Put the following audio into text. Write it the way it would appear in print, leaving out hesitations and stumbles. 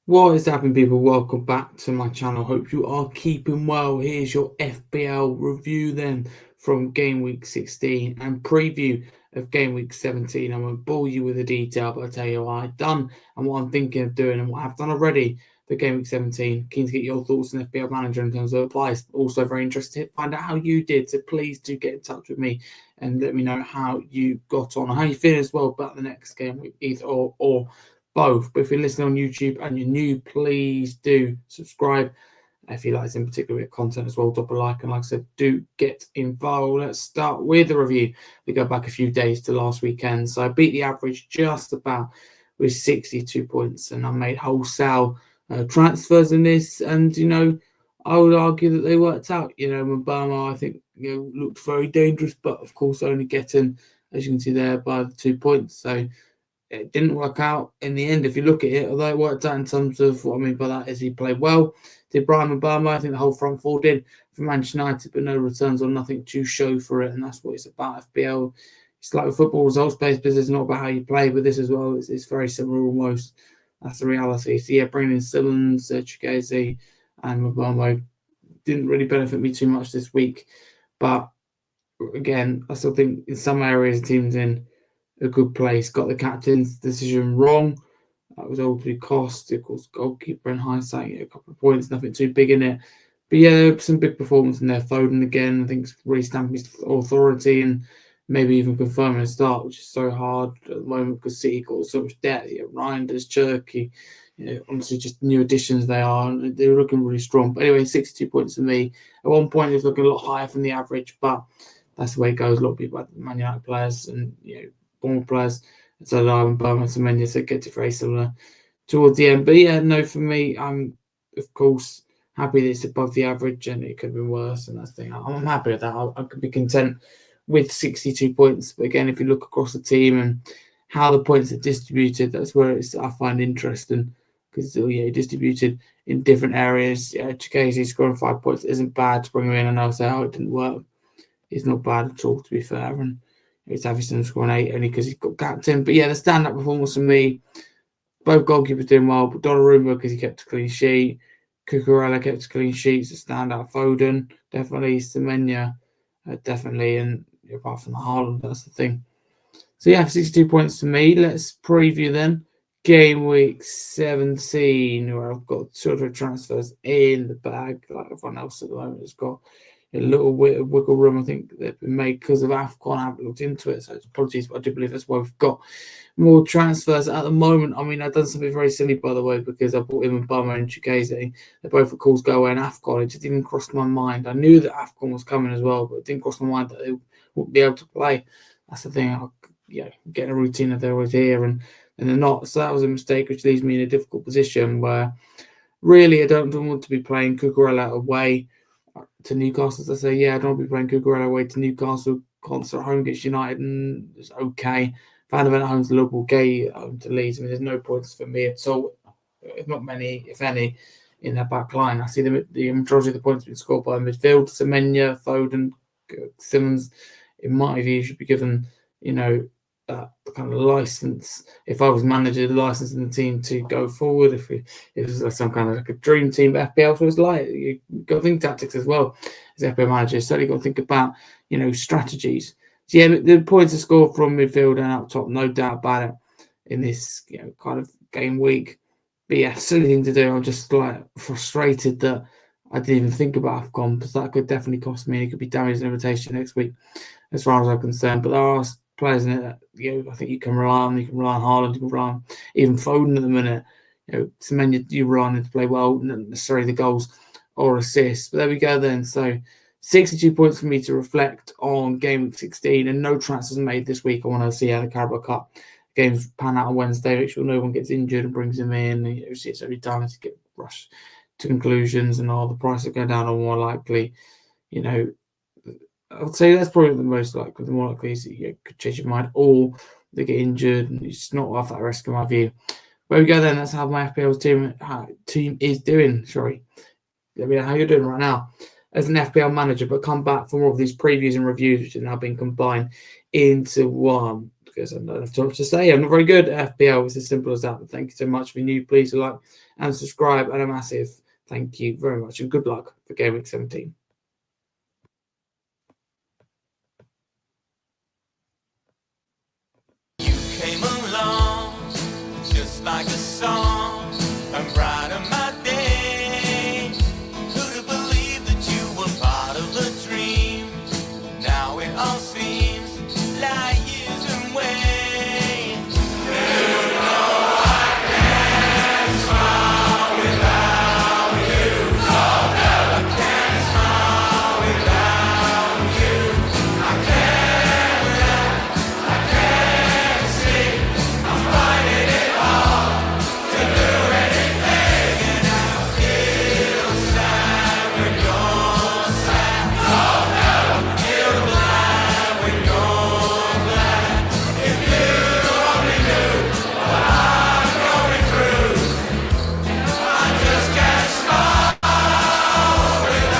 What is happening, people? Welcome back to my channel. Hope you are keeping well. Here's your FPL review then from Game Week 16 and preview of Game Week 17. I won't bore you with the detail, but I'll tell you what I've done and what I'm thinking of doing and what I've done already for Game Week 17. Keen to get your thoughts on FPL Manager in terms of advice. Also very interested to find out how you did. So please do get in touch with me and let me know how you got on, how you feel as well about the next game week, either or both. But if you're listening on YouTube and you're new, please do subscribe. If you like in particular content as well, drop a like. And like I said, do get involved. Let's start with the review. We go back a few days to last weekend. So I beat the average just about with 62 points. And I made wholesale transfers in this. And, I would argue that they worked out. Mbama, I think, looked very dangerous. But, of course, only getting, as you can see there, by the 2 points. So it didn't work out in the end if you look at it, although it worked out in terms of what I mean by that is he played well. Did Brian Mbama, I think the whole front four did for Manchester United, but no returns or nothing to show for it, and that's what it's about. FPL, it's like football results-based business, it's not about how you play, but this as well, it's very similar almost. That's the reality. So yeah, bringing in Simmons, Chigueze, and Mbama didn't really benefit me too much this week, but again, I still think in some areas the team's in a good place. Got the captain's decision wrong. That was all to cost. Of course, goalkeeper in hindsight, a couple of points, nothing too big in it. But yeah, some big performance in there. Foden again, I think, it's really stamping his authority and maybe even confirming a start, which is so hard at the moment because City got so much debt. Reinders, Cherky, honestly, just new additions they are. And they're looking really strong. But anyway, 62 points for me. At one point, it was looking a lot higher from the average, but that's the way it goes. A lot of people have Man United players and, former players. So I'm Burma to Menu, so get to very similar towards the end. But yeah, no, for me, I'm of course happy that it's above the average and it could have been worse. And that's the thing. I'm happy with that. I could be content with 62 points. But again, if you look across the team and how the points are distributed, that's where I find interesting because distributed in different areas. Chigueze scoring 5 points isn't bad to bring him in. And I'll say, it didn't work. It's not bad at all, to be fair. And it's Everton scoring 8 only because he's got captain. But yeah, the stand-up performance for me, both goalkeepers doing well, but Donnarumma because he kept a clean sheet. Cucurella kept a clean sheet, so stand-out. Foden, definitely. Semenya, definitely. And apart from the Haaland, that's the thing. So yeah, 62 points to me. Let's preview then. Game week 17, where I've got 200 transfers in the bag, like everyone else at the moment has got a little bit of wiggle room. I think they've been made because of AFCON. I haven't looked into it, so apologies, but I do believe that's why we've got more transfers at the moment. I mean, I've done something very silly, by the way, because I bought him and Bummer and Chigueze. They're both, of course, go away in AFCON. It just didn't cross my mind. I knew that AFCON was coming as well, but it didn't cross my mind that they wouldn't be able to play. That's the thing. Getting a routine if they're always here and they're not. So that was a mistake, which leaves me in a difficult position where really I don't want to be playing Cucurella away to Newcastle. So I say, I don't want to be playing Cucurella away to Newcastle. Concert home against United and it's okay. Van at home's Liverpool, Gay home to Leeds. I mean, there's no points for me at all. Not many, if any, in that back line. I see the majority of the points being scored by midfield. Semenya, Foden, Simmons, in my view, should be given, that kind of license. If I was manager, the license in the team to go forward. If it was like some kind of like a dream team, but FPL, so it's like you got to think tactics as well as FPL manager. Certainly got to think about strategies. So yeah, the points are scored from midfield and up top, no doubt about it. In this kind of game week, but yeah, silly thing to do. I'm just like frustrated that I didn't even think about AFCON because that could definitely cost me. It could be damaged an invitation next week, as far as I'm concerned. But there are players in it that I think you can rely on. You can rely on Haaland. You can rely on even Foden at the minute. Semenya, you rely on him to play well, not necessarily the goals or assists. But there we go then. So 62 points for me to reflect on game week 16, and no transfers made this week. I want to see how the Carabao Cup games pan out on Wednesday. Make sure no one gets injured and brings him in. It's every time to get rushed to conclusions and all the prices go down or more likely. I would say that's probably the most likely. The more likely is that you could change your mind or they get injured. And it's not worth that risk in my view. There we go then. That's how my FPL team is doing. Sorry. Let me know how you're doing right now as an FPL manager, but come back for more of these previews and reviews, which have now been combined into one. because I don't have too much to say. I'm not very good at FPL. It's as simple as that. But thank you so much. If you're new, please like and subscribe. And a massive thank you very much. And good luck for Game Week 17. You came along just like a song.